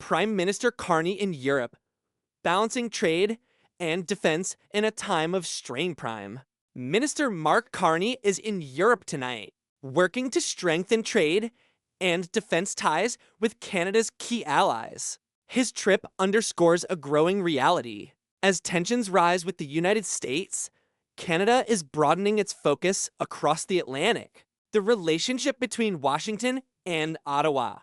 Prime Minister Carney in Europe, balancing trade and defense in a time of strain. Prime Minister Mark Carney is in Europe tonight, working to strengthen trade and defense ties with Canada's key allies. His trip underscores a growing reality. As tensions rise with the United States, Canada is broadening its focus across the Atlantic. The relationship between Washington and Ottawa,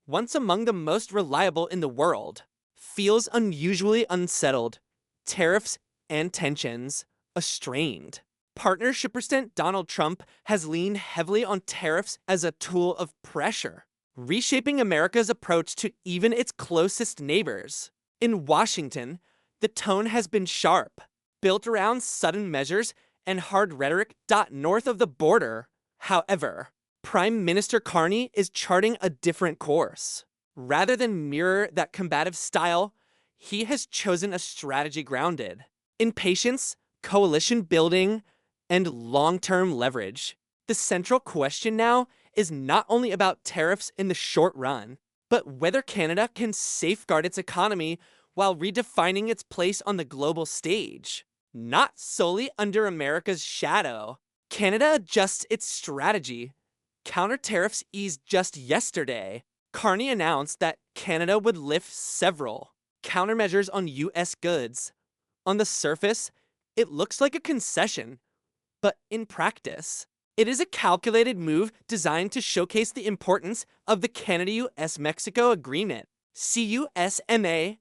once among the most reliable in the world, feels unusually unsettled. Tariffs and tensions strained. Partnership President Donald Trump has leaned heavily on tariffs as a tool of pressure, reshaping America's approach to even its closest neighbors. In Washington, the tone has been sharp, built around sudden measures and hard rhetoric. North of the border, however, Prime Minister Carney is charting a different course. Rather than mirror that combative style, he has chosen a strategy grounded in patience, coalition building, and long-term leverage. The central question now is not only about tariffs in the short run, but whether Canada can safeguard its economy while redefining its place on the global stage. Not solely under America's shadow, Canada adjusts its strategy. Counter tariffs eased just yesterday. Carney announced that Canada would lift several countermeasures on U.S. goods. On the surface, it looks like a concession, but in practice, it is a calculated move designed to showcase the importance of the Canada-US-Mexico Agreement, CUSMA.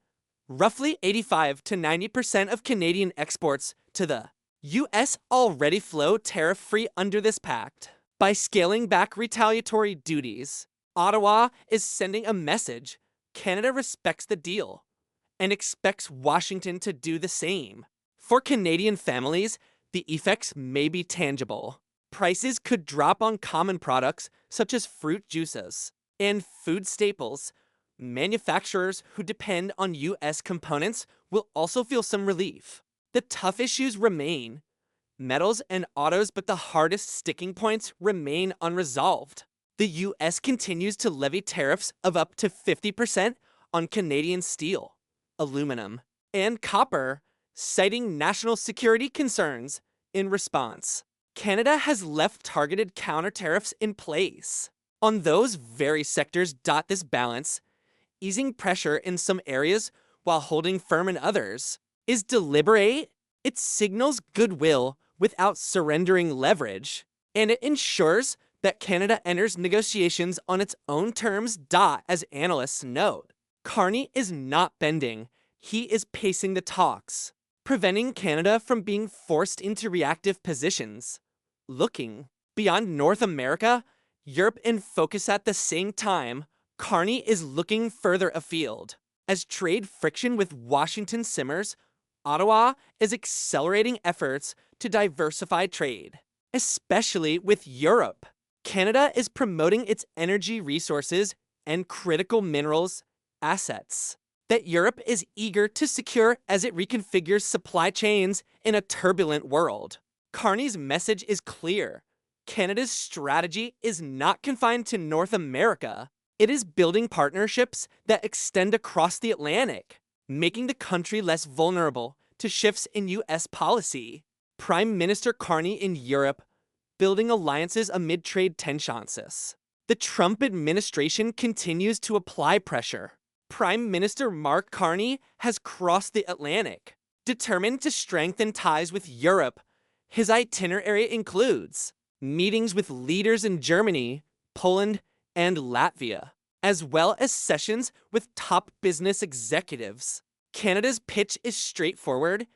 Roughly 85 to 90% of Canadian exports to the U.S. already flow tariff-free under this pact. By scaling back retaliatory duties, Ottawa is sending a message: Canada respects the deal and expects Washington to do the same. For Canadian families, the effects may be tangible. Prices could drop on common products such as fruit juices and food staples. Manufacturers who depend on U.S. components will also feel some relief. The tough issues remain: metals and autos, but the hardest sticking points remain unresolved. The U.S. continues to levy tariffs of up to 50% on Canadian steel, aluminum, and copper, citing national security concerns. In response, Canada has left targeted counter tariffs in place on those very sectors. This balance, easing pressure in some areas while holding firm in others, is deliberate. It signals goodwill without surrendering leverage, and it ensures that Canada enters negotiations on its own terms. As analysts note, Carney is not bending, he is pacing the talks, preventing Canada from being forced into reactive positions. Looking beyond North America, Europe in focus at the same time, Carney is looking further afield. As trade friction with Washington simmers, Ottawa is accelerating efforts to diversify trade, especially with Europe. Canada is promoting its energy resources and critical minerals assets that Europe is eager to secure as it reconfigures supply chains in a turbulent world. Carney's message is clear: Canada's strategy is not confined to North America. It is building partnerships that extend across the Atlantic, making the country less vulnerable to shifts in U.S. policy. Prime Minister Carney in Europe, building alliances amid trade tensions. The Trump administration continues to apply pressure. Prime Minister Mark Carney has crossed the Atlantic, determined to strengthen ties with Europe. His itinerary includes meetings with leaders in Germany, Poland, and Latvia, as well as sessions with top business executives. Canada's pitch is straightforward: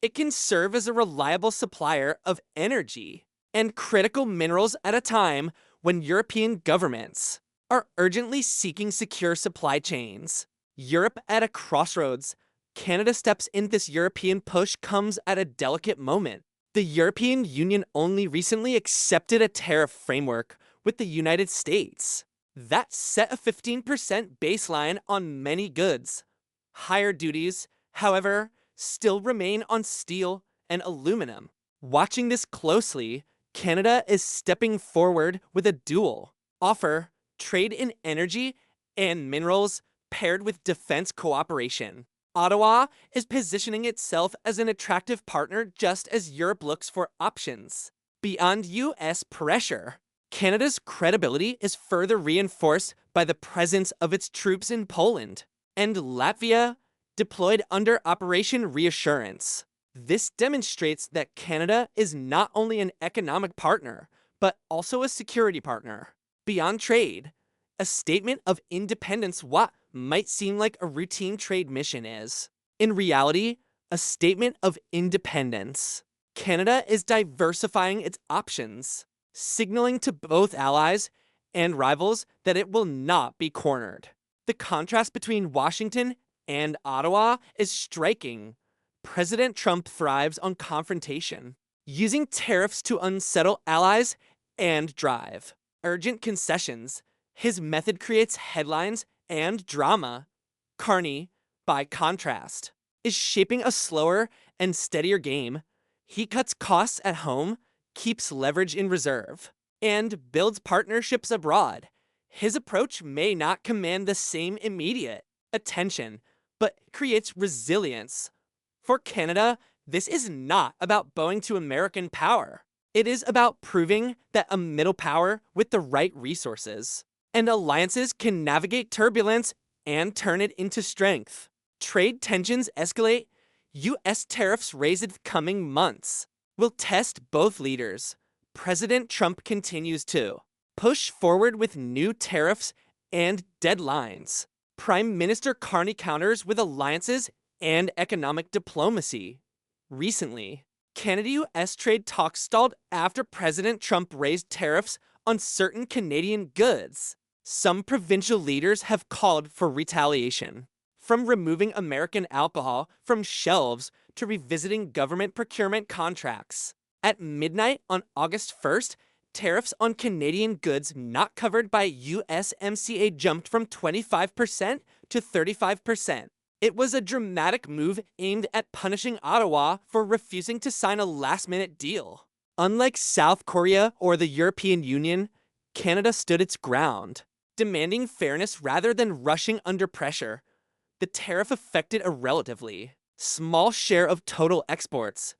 it can serve as a reliable supplier of energy and critical minerals at a time when European governments are urgently seeking secure supply chains. Europe at a crossroads. Canada steps in. This European push comes at a delicate moment. The European Union only recently accepted a tariff framework with the United States that set a 15% baseline on many goods. Higher duties, however, still remain on steel and aluminum. Watching this closely, Canada is stepping forward with a dual offer: trade in energy and minerals, paired with defense cooperation. Ottawa is positioning itself as an attractive partner just as Europe looks for options. Beyond US pressure, Canada's credibility is further reinforced by the presence of its troops in Poland and Latvia deployed under Operation Reassurance. This demonstrates that Canada is not only an economic partner, but also a security partner. Beyond trade, a statement of independence what might seem like a routine trade mission is, in reality, a statement of independence. Canada is diversifying its options, signaling to both allies and rivals that it will not be cornered. The contrast between Washington and Ottawa is striking. President Trump thrives on confrontation, using tariffs to unsettle allies and drive urgent concessions. His method creates headlines and drama. Carney, by contrast, is shaping a slower and steadier game. He cuts costs at home, keeps leverage in reserve, and builds partnerships abroad. His approach may not command the same immediate attention, but creates resilience. For Canada, this is not about bowing to American power. It is about proving that a middle power with the right resources and alliances can navigate turbulence and turn it into strength. Trade tensions escalate. U.S. tariffs raised in the coming months will test both leaders. President Trump continues to push forward with new tariffs and deadlines. Prime Minister Carney counters with alliances and economic diplomacy. Recently, Canada-U.S. trade talks stalled after President Trump raised tariffs on certain Canadian goods. Some provincial leaders have called for retaliation, from removing American alcohol from shelves to revisiting government procurement contracts. At midnight on August 1st, tariffs on Canadian goods not covered by USMCA jumped from 25% to 35%. It was a dramatic move aimed at punishing Ottawa for refusing to sign a last-minute deal. Unlike South Korea or the European Union, Canada stood its ground, demanding fairness rather than rushing under pressure. The tariff affected a relatively small share of total exports,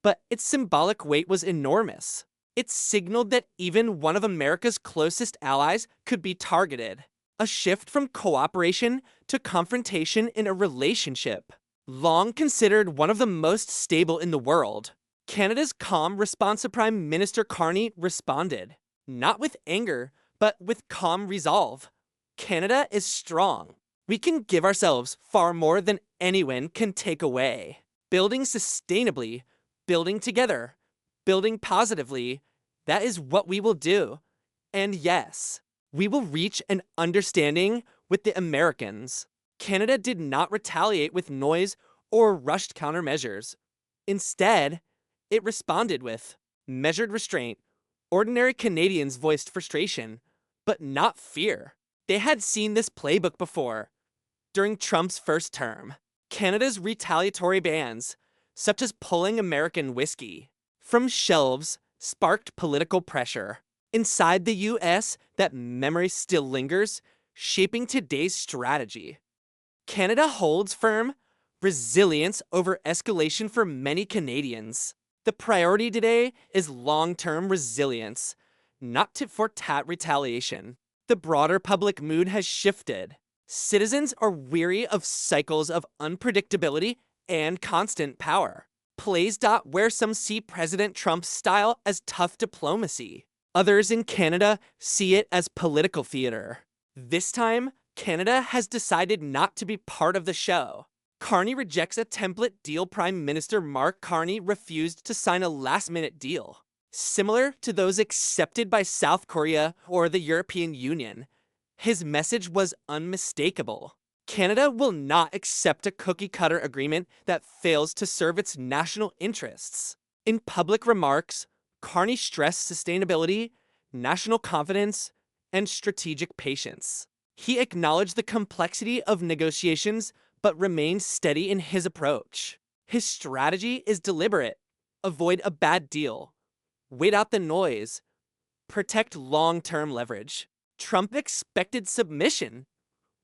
but its symbolic weight was enormous. It signaled that even one of America's closest allies could be targeted. A shift from cooperation to confrontation in a relationship, long considered one of the most stable in the world. Canada's calm response to Prime Minister Carney responded, not with anger, but with calm resolve. Canada is strong. We can give ourselves far more than anyone can take away. Building sustainably, building together, building positively, that is what we will do. And yes, we will reach an understanding with the Americans. Canada did not retaliate with noise or rushed countermeasures. Instead, it responded with measured restraint. Ordinary Canadians voiced frustration, but not fear. They had seen this playbook before. During Trump's first term, Canada's retaliatory bans, such as pulling American whiskey from shelves, sparked political pressure. Inside the US, that memory still lingers, shaping today's strategy. Canada holds firm resilience over escalation for many Canadians. The priority today is long-term resilience, not tit-for-tat retaliation. The broader public mood has shifted. Citizens are weary of cycles of unpredictability and constant power. Plays where some see President Trump's style as tough diplomacy. Others in Canada see it as political theater. This time, Canada has decided not to be part of the show. Carney rejects a template deal. Prime Minister Mark Carney refused to sign a last-minute deal, similar to those accepted by South Korea or the European Union. His message was unmistakable. Canada will not accept a cookie-cutter agreement that fails to serve its national interests. In public remarks, Carney stressed sustainability, national confidence, and strategic patience. He acknowledged the complexity of negotiations, but remained steady in his approach. His strategy is deliberate. Avoid a bad deal. Wait out the noise. Protect long-term leverage. Trump expected submission.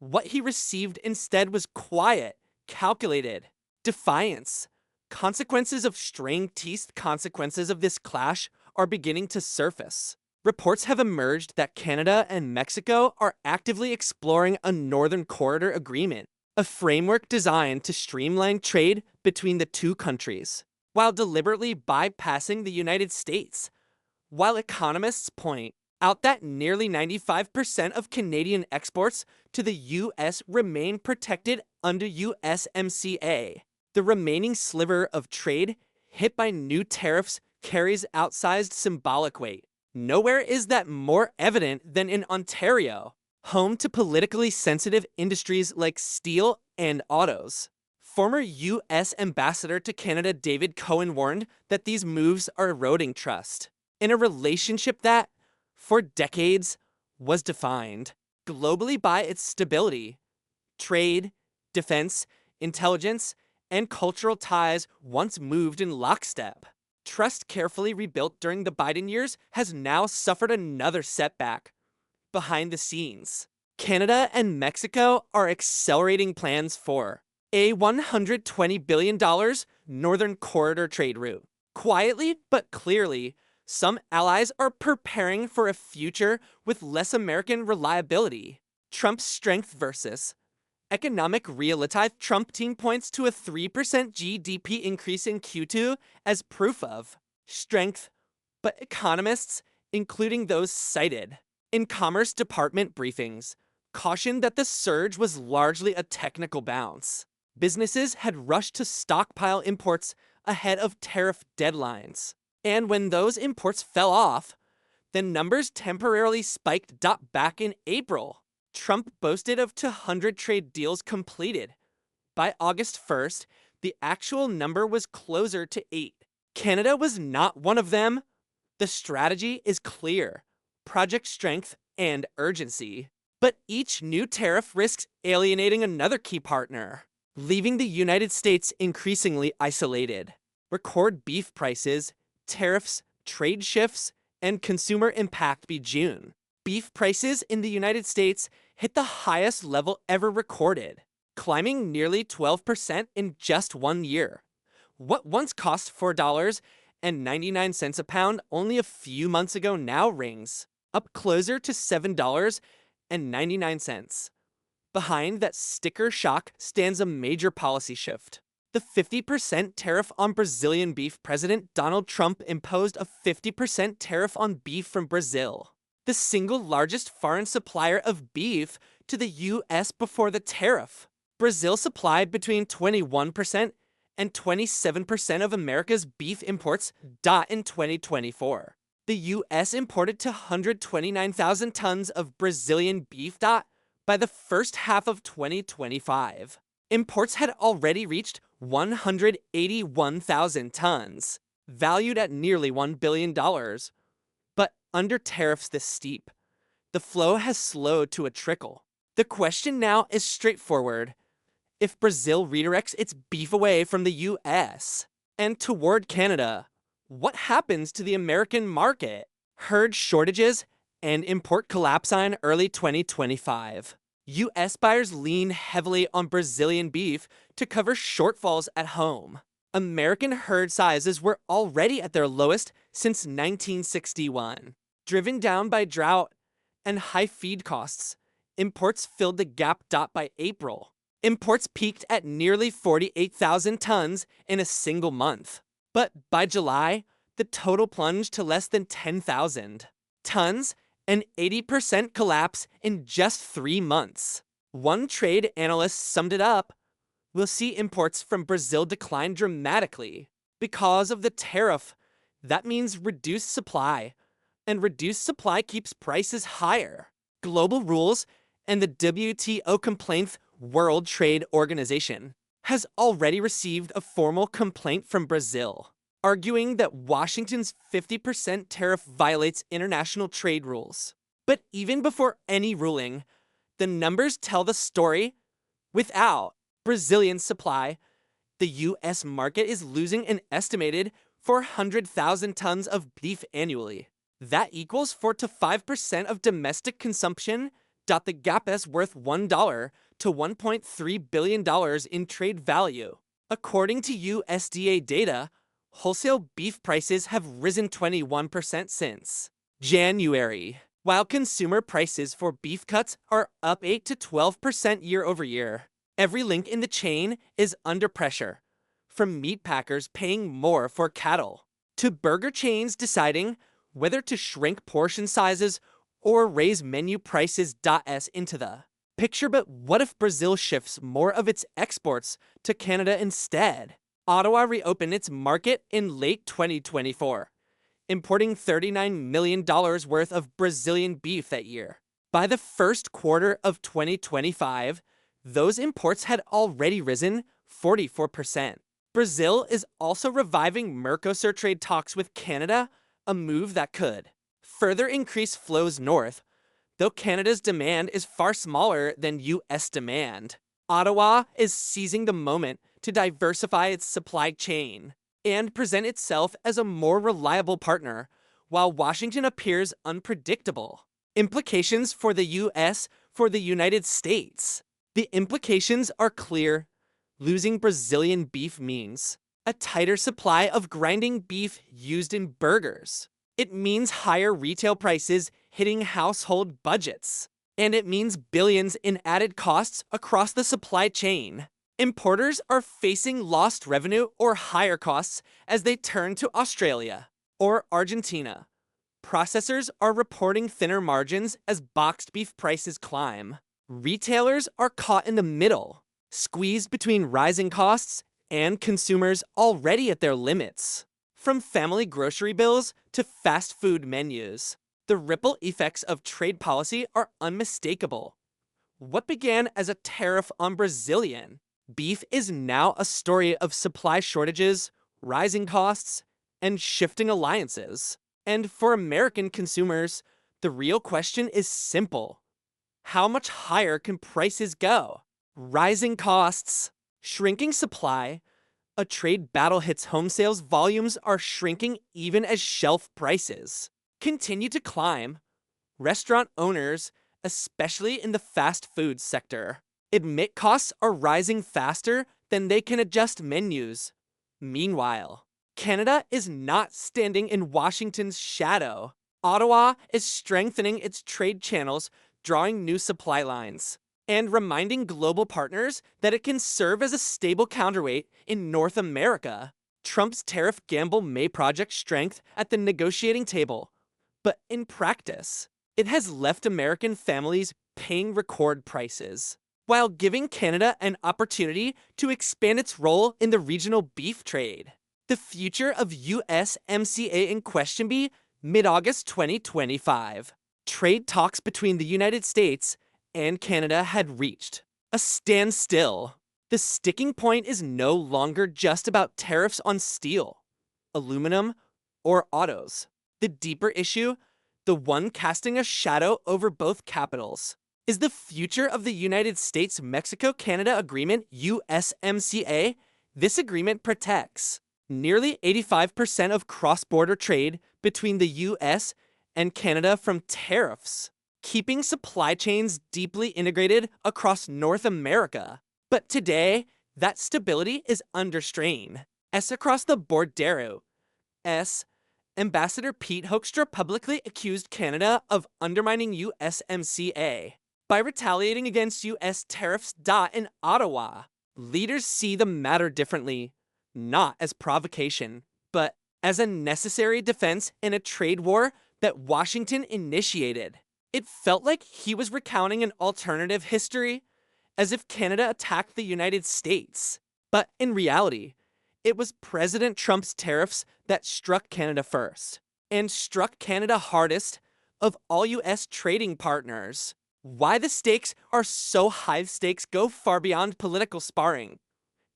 What he received instead was quiet, calculated defiance. Consequences of string-teased consequences of this clash are beginning to surface. Reports have emerged that Canada and Mexico are actively exploring a Northern Corridor Agreement, a framework designed to streamline trade between the two countries, while deliberately bypassing the United States. While economists point out that nearly 95% of Canadian exports to the U.S. remain protected under USMCA, the remaining sliver of trade hit by new tariffs carries outsized symbolic weight. Nowhere is that more evident than in Ontario, home to politically sensitive industries like steel and autos. Former U.S. Ambassador to Canada David Cohen warned that these moves are eroding trust in a relationship that, for decades, was defined globally by its stability. Trade, defense, intelligence, and cultural ties once moved in lockstep. Trust carefully rebuilt during the Biden years has now suffered another setback. Behind the scenes, Canada and Mexico are accelerating plans for a $120 billion Northern Corridor trade route. Quietly but clearly, some allies are preparing for a future with less American reliability. Trump's strength versus economic reality. Trump team points to a 3% GDP increase in Q2 as proof of strength, but economists, including those cited in Commerce Department briefings, cautioned that the surge was largely a technical bounce. Businesses had rushed to stockpile imports ahead of tariff deadlines, and when those imports fell off, the numbers temporarily spiked back in April. Trump boasted of 200 trade deals completed. By August 1st, the actual number was closer to 8. Canada was not one of them. The strategy is clear: project strength and urgency. But each new tariff risks alienating another key partner, leaving the United States increasingly isolated. Record beef prices, tariffs, trade shifts, and consumer impact by June. Beef prices in the United States hit the highest level ever recorded, climbing nearly 12% in just 1 year. What once cost $4.99 a pound only a few months ago now rings up closer to $7.99. Behind that sticker shock stands a major policy shift. The 50% tariff on Brazilian beef. President Donald Trump imposed a 50% tariff on beef from Brazil, the single largest foreign supplier of beef to the U.S. before the tariff. Brazil supplied between 21% and 27% of America's beef imports. In 2024, the U.S. imported 229,000 tons of Brazilian beef. By the first half of 2025, imports had already reached 181,000 tons, valued at nearly $1 billion. But under tariffs this steep, the flow has slowed to a trickle. The question now is straightforward. If Brazil redirects its beef away from the U.S. and toward Canada, what happens to the American market? Herd shortages and import collapse in early 2025. U.S. buyers lean heavily on Brazilian beef to cover shortfalls at home. American herd sizes were already at their lowest since 1961. Driven down by drought and high feed costs, imports filled the gap. By April, imports peaked at nearly 48,000 tons in a single month. But by July, the total plunged to less than 10,000 tons, an 80% collapse in just 3 months. One trade analyst summed it up: we'll see imports from Brazil decline dramatically. Because of the tariff, that means reduced supply, and reduced supply keeps prices higher. Global rules and the WTO complaint, World Trade Organization, has already received a formal complaint from Brazil, arguing that Washington's 50% tariff violates international trade rules. But even before any ruling, the numbers tell the story. Without Brazilian supply, the U.S. market is losing an estimated 400,000 tons of beef annually. That equals 4 to 5% of domestic consumption The gap is worth $1 to $1.3 billion in trade value. According to USDA data, wholesale beef prices have risen 21% since January, while consumer prices for beef cuts are up 8 to 12% year over year. Every link in the chain is under pressure, from meat packers paying more for cattle to burger chains deciding whether to shrink portion sizes or raise menu prices. S into the picture. But what if Brazil shifts more of its exports to Canada instead? Ottawa reopened its market in late 2024, importing $39 million worth of Brazilian beef that year. By the first quarter of 2025, those imports had already risen 44%. Brazil is also reviving Mercosur trade talks with Canada, a move that could further increase flows north, though Canada's demand is far smaller than U.S. demand. Ottawa is seizing the moment to diversify its supply chain and present itself as a more reliable partner, while Washington appears unpredictable. Implications for the U.S. for the United States. The implications are clear. Losing Brazilian beef means a tighter supply of grinding beef used in burgers. It means higher retail prices hitting household budgets. And it means billions in added costs across the supply chain. Importers are facing lost revenue or higher costs as they turn to Australia or Argentina. Processors are reporting thinner margins as boxed beef prices climb. Retailers are caught in the middle, squeezed between rising costs and consumers already at their limits. From family grocery bills to fast food menus, the ripple effects of trade policy are unmistakable. What began as a tariff on Brazilian beef is now a story of supply shortages, rising costs, and shifting alliances. And for American consumers, the real question is simple. How much higher can prices go? Rising costs, shrinking supply, a trade battle hits home sales. Volumes are shrinking even as shelf prices continue to climb. Restaurant owners, especially in the fast food sector, admit costs are rising faster than they can adjust menus. Meanwhile, Canada is not standing in Washington's shadow. Ottawa is strengthening its trade channels, drawing new supply lines, and reminding global partners that it can serve as a stable counterweight in North America. Trump's tariff gamble may project strength at the negotiating table, but in practice, it has left American families paying record prices, while giving Canada an opportunity to expand its role in the regional beef trade. The future of USMCA in question be mid-August 2025. Trade talks between the United States and Canada had reached a standstill. The sticking point is no longer just about tariffs on steel, aluminum, or autos. The deeper issue, the one casting a shadow over both capitals, is the future of the United States-Mexico-Canada Agreement, USMCA. This agreement protects nearly 85% of cross-border trade between the US and Canada from tariffs, keeping supply chains deeply integrated across North America. But today, that stability is under strain. As across the border, Ambassador Pete Hoekstra publicly accused Canada of undermining USMCA by retaliating against US tariffs. In Ottawa, leaders see the matter differently, not as provocation, but as a necessary defense in a trade war that Washington initiated. It felt like he was recounting an alternative history, as if Canada attacked the United States. But in reality, it was President Trump's tariffs that struck Canada first, and struck Canada hardest of all US trading partners. Why the stakes are so high, stakes go far beyond political sparring.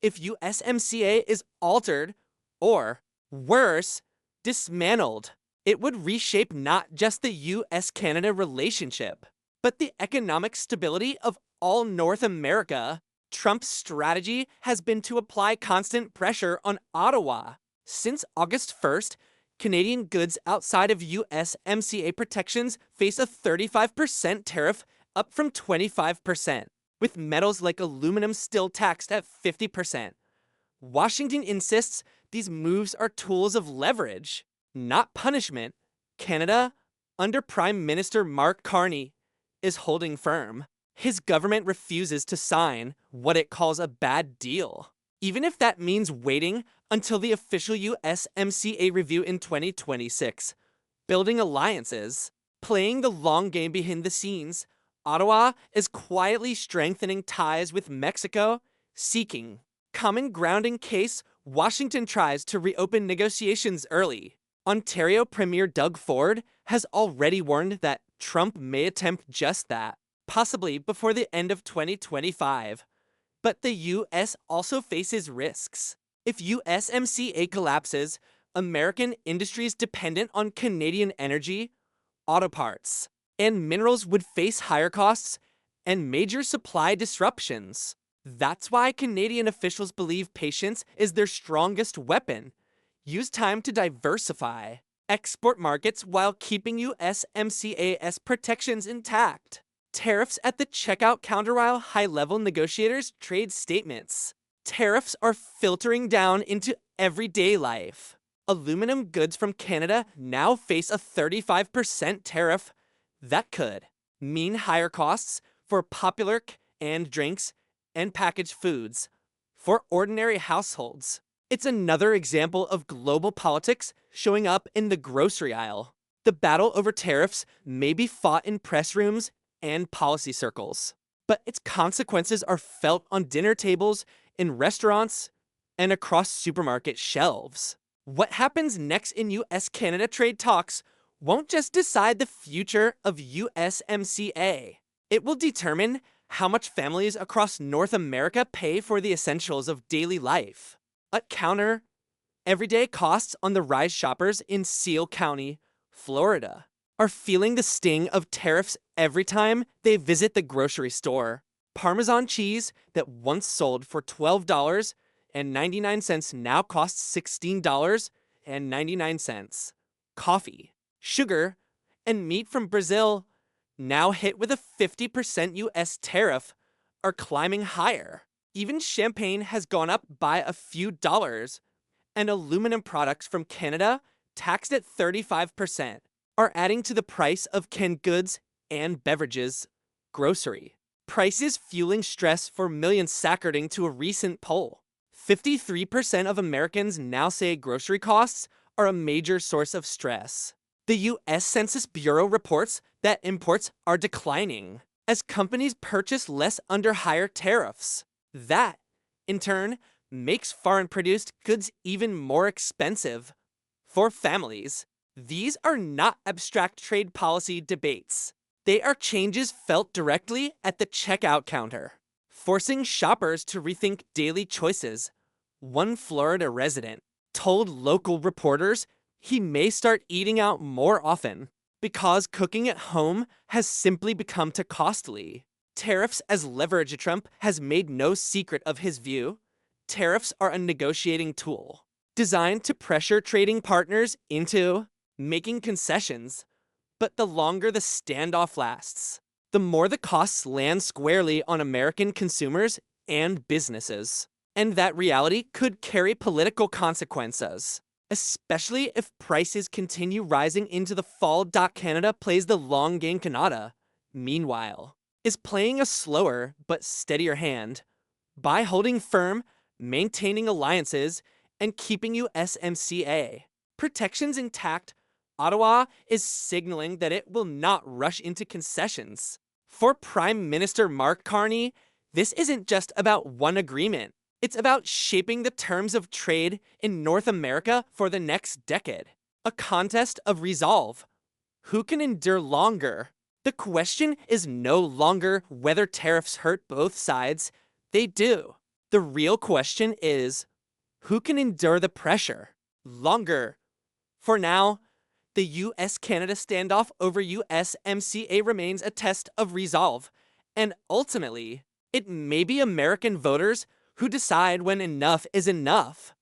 If USMCA is altered, or worse, dismantled, it would reshape not just the US-Canada relationship, but the economic stability of all North America. Trump's strategy has been to apply constant pressure on Ottawa. Since August 1st, Canadian goods outside of USMCA protections face a 35% tariff up from 25%, with metals like aluminum still taxed at 50%. Washington insists these moves are tools of leverage, not punishment. Canada, under Prime Minister Mark Carney, is holding firm. His government refuses to sign what it calls a bad deal, even if that means waiting until the official USMCA review in 2026. Building alliances, playing the long game behind the scenes, Ottawa is quietly strengthening ties with Mexico, seeking common ground in case Washington tries to reopen negotiations early. Ontario Premier Doug Ford has already warned that Trump may attempt just that, possibly before the end of 2025. But the U.S. also faces risks. If USMCA collapses, American industries dependent on Canadian energy, auto parts, and minerals would face higher costs and major supply disruptions. That's why Canadian officials believe patience is their strongest weapon. Use time to diversify, export markets while keeping USMCA's protections intact. Tariffs at the checkout counter while high-level negotiators trade statements. Tariffs are filtering down into everyday life. Aluminum goods from Canada now face a 35% tariff. That could mean higher costs for popular canned drinks and packaged foods for ordinary households. It's another example of global politics showing up in the grocery aisle. The battle over tariffs may be fought in press rooms and policy circles, but its consequences are felt on dinner tables, in restaurants, and across supermarket shelves. What happens next in US-Canada trade talks won't just decide the future of USMCA. It will determine how much families across North America pay for the essentials of daily life. At counter, everyday costs on the rise. Shoppers in Seal County, Florida, are feeling the sting of tariffs every time they visit the grocery store. Parmesan cheese that once sold for $12.99 now costs $16.99. Coffee, sugar, and meat from Brazil, now hit with a 50% US tariff, are climbing higher. Even champagne has gone up by a few dollars, and aluminum products from Canada, taxed at 35%, are adding to the price of canned goods and beverages. Grocery prices fueling stress for millions, according to a recent poll. 53% of Americans now say grocery costs are a major source of stress. The U.S. Census Bureau reports that imports are declining as companies purchase less under higher tariffs. That, in turn, makes foreign-produced goods even more expensive for families. These are not abstract trade policy debates. They are changes felt directly at the checkout counter, forcing shoppers to rethink daily choices. One Florida resident told local reporters he may start eating out more often because cooking at home has simply become too costly. Tariffs as leverage. Trump has made no secret of his view. Tariffs are a negotiating tool designed to pressure trading partners into making concessions. But the longer the standoff lasts, the more the costs land squarely on American consumers and businesses. And that reality could carry political consequences, especially if prices continue rising into the fall. Canada plays the long game. Canada, meanwhile, is playing a slower but steadier hand by holding firm, maintaining alliances, and keeping USMCA protections intact. Ottawa is signaling that it will not rush into concessions. For Prime Minister Mark Carney, this isn't just about one agreement. It's about shaping the terms of trade in North America for the next decade. A contest of resolve. Who can endure longer? The question is no longer whether tariffs hurt both sides. They do. The real question is, who can endure the pressure longer? For now, the US-Canada standoff over USMCA remains a test of resolve, and ultimately, it may be American voters who decide when enough is enough.